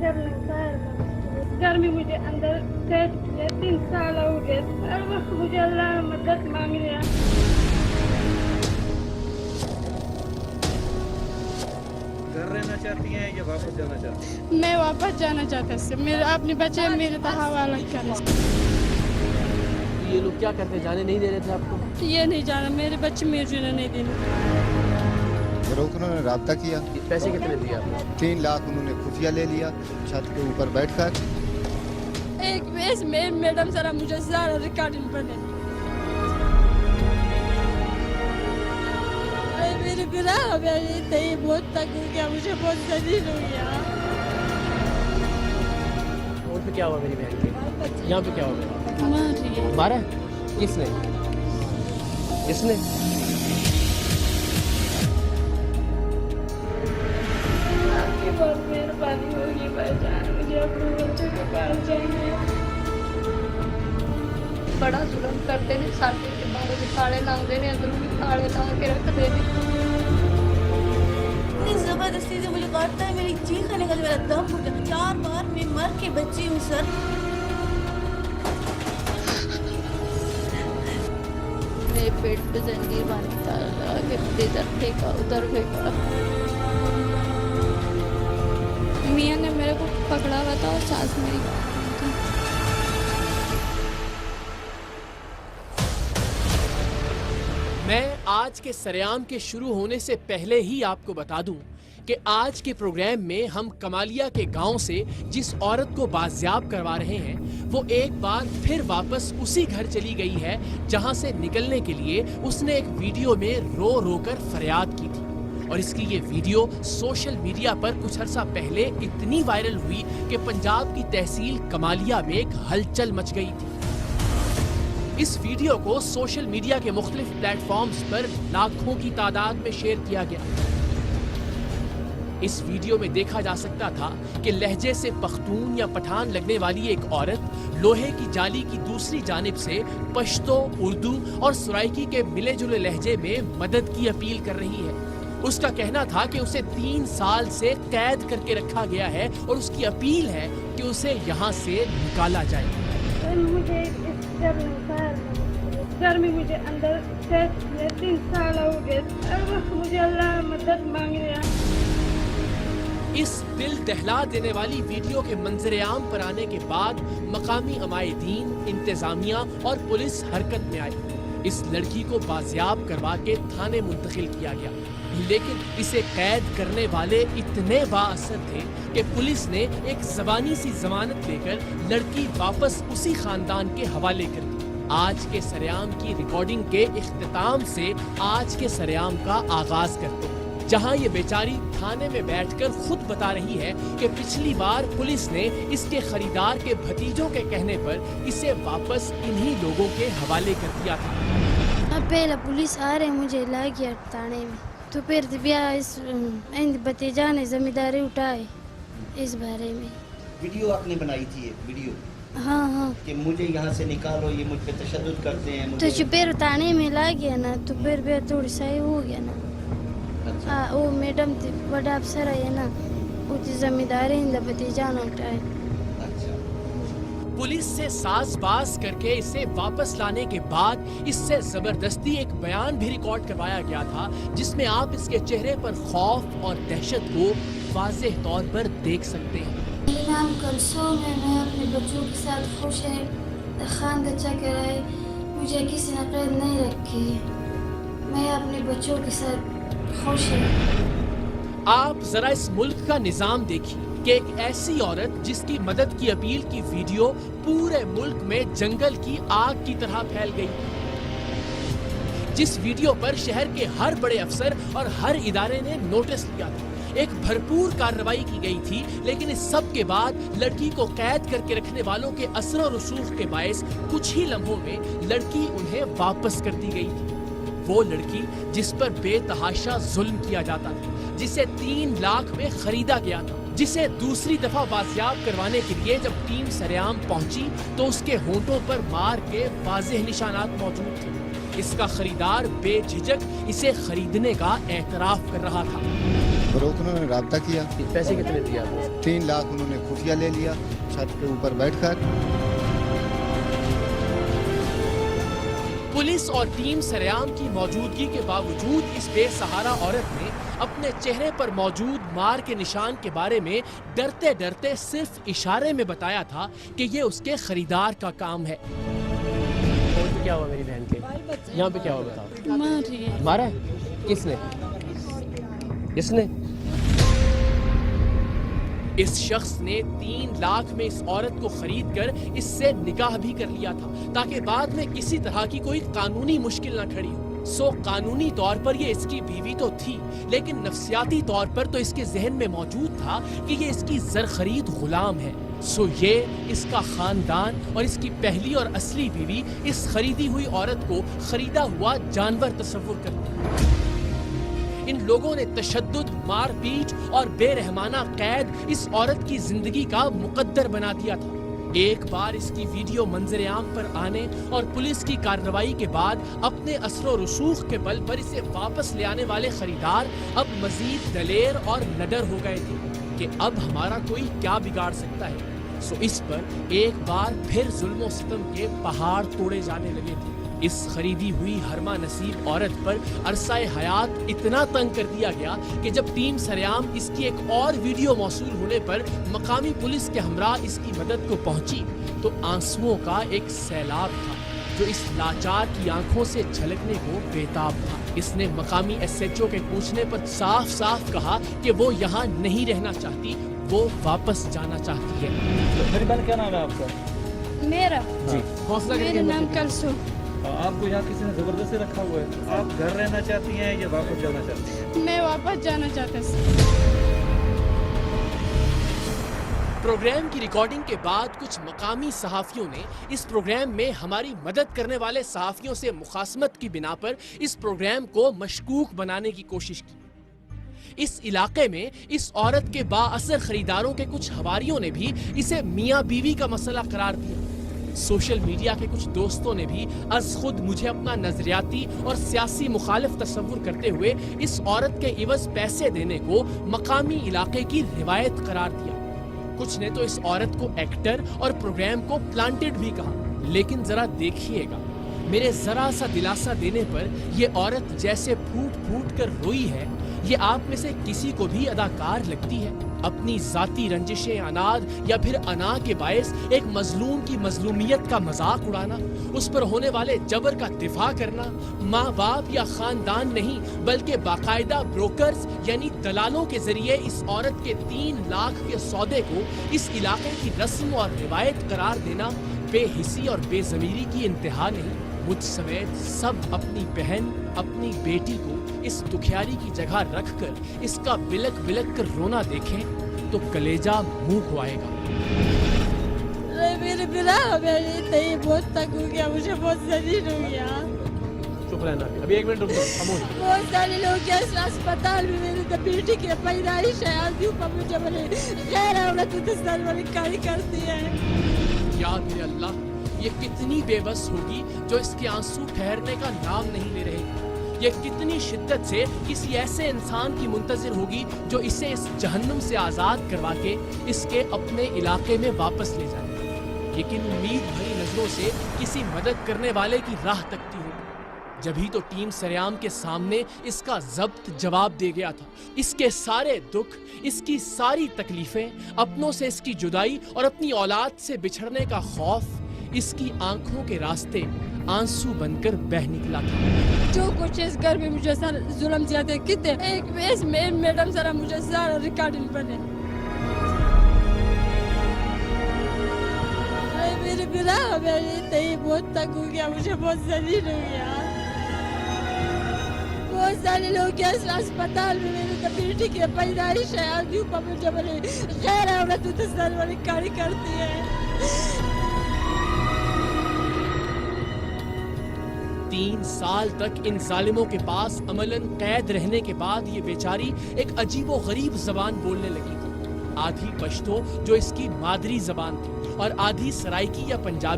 घर में मुझे अंदर कैद किया 3 साल हो गए। हर वक्त मुझे अल्लाह मदद मांग रहा। घर रहना चाहती हैं या वापस जाना चाहती हैं? मैं वापस जाना चाहता हूँ। मेरे अपने बच्चे मेरे तो हवाला करें। ये लोग क्या करते, जाने नहीं दे रहे थे आपको? ये नहीं जाना, मेरे बच्चे मुझे नहीं देने। रोक उन्होंने राब्ता किया। पैसे कितने दिए आपने? 3 लाख उन्होंने खुफिया ले लिया छत के ऊपर बैठकर। एक वेस में मैडम जरा मुझे सारा रिकॉर्डिंग बने। मेरे बिना बहुत तक हो गया, मुझे बहुत जलील हो गया। और पे क्या हुआ मेरी बहन के? यहाँ पे क्या हुआ? मार रही है। मारा? किसने? किसने? आपकी बहुत मेहरबानी होगी भाईजान, मुझे अपने बच्चों के पास जाएंगे। बड़ा जुल्म करते ने, साले के बारे में ताले लाते ने, अंदर भी ताले ला के रखते ने। इतनी जबरदस्ती से मुझे काटता है, मेरी चीख निकल, मेरा दम घुटा। 4 बार मैं मर के बची हूँ सर। मेरे पेट पे जंजीर बांध के इधर फेंका उधर फेंका। मियाँ ने मेरे को पकड़ा हुआ था और सास मेरी थी। मैं आज के सरेआम के शुरू होने से पहले ही आपको बता दूं कि आज के प्रोग्राम में हम कमालिया के गांव से जिस औरत को बाजियाब करवा रहे हैं वो एक बार फिर वापस उसी घर चली गई है जहां से निकलने के लिए उसने एक वीडियो में रो रो कर फरियाद की थी। और इसकी ये वीडियो सोशल मीडिया पर कुछ अरसा पहले इतनी वायरल हुई कि पंजाब की तहसील कमालिया में एक हलचल मच गई थी। इस वीडियो को सोशल मीडिया के मुख्तलिफ प्लेटफॉर्म्स पर लाखों की तादाद में शेयर किया गया। इस वीडियो में देखा जा सकता था कि लहजे से पख्तून या पठान लगने वाली एक औरत लोहे की जाली की दूसरी जानिब से पश्तो, उर्दू और सराइकी के मिले जुले लहजे में मदद की अपील कर रही है। उसका कहना था कि उसे 3 साल से कैद करके रखा गया है और उसकी अपील है कि उसे यहाँ से निकाला जाए। मुझे घर में मुझे अंदर कैद किया 3 साल हो गए। हर वक्त मुझे अल्लाह मदद मांग रहा। इस दिल दहला देने वाली वीडियो के मंजर-ए-आम पर आने के बाद मकामी अमायदीन, इंतजामिया और पुलिस हरकत में आई। इस लड़की को बाजियाब करवा के थाने मुंतकिल किया गया, लेकिन इसे कैद करने वाले इतने बाअसर थे कि पुलिस ने एक ज़बानी सी जमानत लेकर लड़की वापस उसी खानदान के हवाले कर दी। आज के सरेआम की रिकॉर्डिंग के इख्तिताम से आज के सरेआम का आगाज करते हैं, जहां ये बेचारी थाने में बैठकर खुद बता रही है कि पिछली बार पुलिस ने इसके खरीदार के भतीजों के कहने पर इसे वापस इन्हीं लोगों के हवाले कर दिया था। पहले पुलिस आ रहे मुझे ला गया थाने में, तो फिर इस भतीजा ने जिम्मेदारी उठाई इस बारे में। वीडियो आपने बनाई थी एक वीडियो? हाँ कि मुझे यहाँ से निकालो, ये मुझ पे तशद्दुद करते हैं। तो फिर थाने में ला गया ना, तो फिर थोड़ी सही हो गया ना। अच्छा। हाँ, वो मैडम थी, बड़ा अफसर है ना, उसकी जिम्मेदारी भतीजा ने उठाई। अच्छा। पुलिस से साज़बाज़ करके इसे वापस लाने के बाद इससे जबरदस्ती एक बयान भी रिकॉर्ड करवाया गया था, जिसमें आप इसके चेहरे पर खौफ और दहशत को वाज़ेह तौर पर देख सकते हैं। नाम कुलसूम है, मैं अपने बच्चों के साथ खुश है। खान अच्छा कराए, मुझे किसी ने कैद नहीं रखी है, मैं अपने बच्चों के साथ खुश है। आप जरा इस मुल्क का निजाम देखिए कि एक ऐसी औरत जिसकी मदद की अपील की वीडियो पूरे मुल्क में जंगल की आग की तरह फैल गई, जिस वीडियो पर शहर के हर बड़े अफसर और हर इदारे ने नोटिस लिया था, एक भरपूर कार्रवाई की गई थी, लेकिन इस सब के बाद लड़की को कैद करके रखने वालों के असर और रसूख के बायस कुछ ही लम्हों में लड़की उन्हें वापस कर दी गई थी। वो लड़की जिस पर बेतहाशा जुल्म किया जाता था, जिसे 3 लाख में खरीदा गया था, जिसे दूसरी दफा बाजियाब करवाने के लिए जब टीम सरेआम पहुंची तो उसके होंठों पर मार के वाज़ेह निशानात मौजूद थे। इसका खरीदार बेझिझक इसे खरीदने का एतराफ कर रहा था। ब्रोकरों ने रब्ता किया। पैसे कितने दिए आपने? 3 लाख उन्होंने खुफिया ले लिया छत के ऊपर बैठकर। पुलिस और टीम सरेआम की मौजूदगी के बावजूद इस बेसहारा औरत ने अपने चेहरे पर मौजूद मार के निशान के बारे में डरते डरते सिर्फ इशारे में बताया था कि ये उसके खरीदार का काम है। क्या हुआ मेरी बहन के? यहाँ पे क्या हुआ बताओ? मार रही है। मारा है? किसने? किसने? इस शख्स ने 3 लाख में इस औरत को खरीद कर इससे निकाह भी कर लिया था ताकि बाद में किसी तरह की कोई कानूनी मुश्किल न खड़ी हो। सो कानूनी तौर पर ये इसकी बीवी तो थी, लेकिन नफ्सियाती तौर पर तो इसके जहन में मौजूद था कि ये इसकी जर खरीद गुलाम है। सो ये इसका खानदान और इसकी पहली और असली बीवी इस खरीदी हुई औरत को खरीदा हुआ जानवर तस्वुर करती है। इन लोगों ने तशद्दुद, मारपीट और बेरहमाना कैद इस औरत की जिंदगी का मुकद्दर बना दिया था। एक बार इसकी वीडियो मंजर आम पर आने और पुलिस की कार्रवाई के बाद अपने असर रसूख के बल पर इसे वापस ले आने वाले खरीदार अब मजीद दलेर और नडर हो गए थे कि अब हमारा कोई क्या बिगाड़ सकता है। सो इस पर एक बार फिर जुल्म सितम के पहाड़ तोड़े जाने लगे थे। इस खरीदी हुई हरमा नसीब औरत पर अरसाए हयात इतना तंग कर दिया गया कि जब टीम सरेआम इसकी एक और वीडियो मौसूल होने पर मकामी पुलिस के हमरा इसकी मदद को पहुंची तो आंसुओं का एक सैलाब था जो इस लाचार की आंखों से झलकने को बेताब था। इसने मकामी SHO के पूछने पर साफ साफ कहा कि वो यहाँ नहीं रहना चाहती, वो वापस जाना चाहती है। मेरी बहन क्या नाम है आपका? मेरा हौसला मेरा नाम कलसुम। आपको यहाँ किसी ने जबरदस्ती रखा हुआ है? आप घर रहना चाहती हैं या वापस जाना चाहती हैं? मैं वापस जाना चाहता हूँ। प्रोग्राम की रिकॉर्डिंग के बाद कुछ मकामी सहाफियों ने इस प्रोग्राम में हमारी मदद करने वाले सहाफियों से मुखासमत की बिना पर इस प्रोग्राम को मशकूक बनाने की कोशिश की। इस इलाके में इस औरत के बाअसर खरीदारों के कुछ हवारियों ने भी इसे मियाँ बीवी का मसला करार दिया। सोशल मीडिया के कुछ दोस्तों ने भी अज खुद मुझे अपना नजरियाती और सियासी मुखालिफ तस्वुर करते हुए इस औरत के इवज पैसे देने को मकामी इलाके की रिवायत करार दिया। कुछ ने तो इस औरत को एक्टर और प्रोग्राम को प्लांटेड भी कहा। लेकिन जरा देखिएगा, मेरे जरा सा दिलासा देने पर यह औरत जैसे फूट फूट कर रोई है, ये आप में से किसी को भी अदाकार लगती है? अपनी जाती रंजिशें अनाद या फिर अना के बायस एक मजलूम की मजलूमियत का मजाक उड़ाना, उस पर होने वाले जबर का दिफा करना, माँ बाप या खानदान नहीं बल्कि बाकायदा ब्रोकर्स यानी दलालों के जरिए इस औरत के 3 लाख के सौदे को इस इलाके की रस्म और रिवायत करार देना बेहिसी और बेजमीरी की इंतहा नहीं। मुझ समेत सब अपनी बहन, अपनी बेटी को इस दुखियारी की जगह रखकर इसका बिलक बिलक कर रोना देखें तो कलेजा मुंह खुआएगा। मेरे बिना मेरी बहुत तंग हो गया, मुझे बहुत जलील हो गया। चुप रहना, अभी 1 मिनट रुक जाओ, खामोश। बहुत जलील हो गया। इस अस्पताल में मेरी बेटी की पैदाइश है, आज ऊपर मुझे बड़े गैर औरत दस्तार वाली कारी करती है। याद है अल्लाह, ये कितनी बेबस होगी जो इसके आंसू ठहरने का नाम नहीं ले रहे। ये कितनी शिद्दत से किसी ऐसे इंसान की मुंतजिर होगी जो इसे इस जहन्नुम से आज़ाद करवा के इसके अपने इलाके में वापस ले जाए। लेकिन उम्मीद भरी नजरों से किसी मदद करने वाले की राह तकती होगी। जब ही तो टीम सरेआम के सामने इसका जब्त जवाब दे गया था। इसके सारे दुख, इसकी सारी तकलीफें, अपनों से इसकी जुदाई और अपनी औलाद से बिछड़ने का खौफ इसकी आंखों के रास्ते आंसू बनकर बह निकला था। जो कुछ इस घर में मुझे सर जुल्म ज्यादा कितने एक मैडम जरा मुझे सारा रिकॉर्डिंग बने। मेरे बिना मेरी बहुत तंग हो गया, मुझे बहुत जलील हो गया, बहुत जलील हो गया। इस अस्पताल में मेरी बेटी की पैदाइश है, आज ऊपर मुझे बड़े गैर औरत दस्तार वाली कारी करती है। 3 साल तक इन जालिमों के पास अमलन कैद रहने के बाद ये बेचारी एक अजीबो गरीब जबान बोलने लगी थी। आधी पश्तो जो इसकी मादरी जबान थी और आधी सराइकी या पंजाबी